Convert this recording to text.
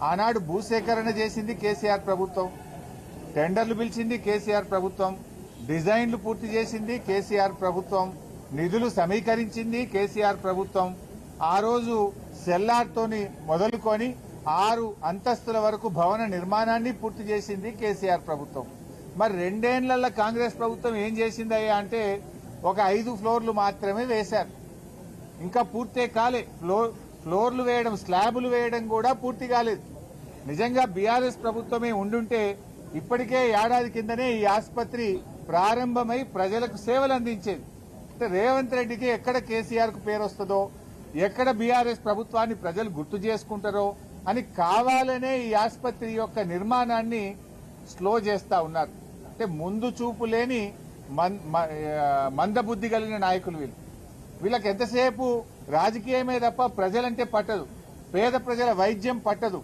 ఆనాడు భూసేకరణ చేసింది కేసీఆర్ ప్రభుత్వం, టెండర్లు పిలిచింది కేసీఆర్ ప్రభుత్వం, డిజైన్లు పూర్తి చేసింది కేసీఆర్ ప్రభుత్వం, నిధులు సమీకరించింది కేసీఆర్ ప్రభుత్వం. ఆ రోజు సెల్లార్తోని మొదలుకొని 6 అంతస్తుల వరకు భవన నిర్మాణాన్ని పూర్తి చేసింది కేసీఆర్ ప్రభుత్వం. మరి 2 ఏళ్ల కాంగ్రెస్ ప్రభుత్వం ఏం చేసిందయ్యా అంటే ఒక 5 ఫ్లోర్లు మాత్రమే వేశారు, ఇంకా పూర్తే కాలే. ఫ్లోర్లు వేయడం, స్లాబులు వేయడం కూడా పూర్తి కాలేదు. నిజంగా బీఆర్ఎస్ ప్రభుత్వమే ఉండుంటే ఇప్పటికే ఏడాది కిందనే ఈ ఆసుపత్రి ప్రారంభమై ప్రజలకు సేవలు అందించేది. రేవంత్ రెడ్డికి ఎక్కడ కేసీఆర్ కు పేరు వస్తుందో, ఎక్కడ బీఆర్ఎస్ ప్రభుత్వాన్ని ప్రజలు గుర్తు చేసుకుంటారో అని కావాలనే ఈ ఆసుపత్రి యొక్క నిర్మాణాన్ని స్లో చేస్తా ఉన్నారు. అంటే ముందు చూపు లేని మందబుద్ధి కలిగిన నాయకులు వీళ్ళకి ఎంతసేపు రాజకీయమే తప్ప ప్రజలంటే పట్టదు, పేద ప్రజల వైద్యం పట్టదు.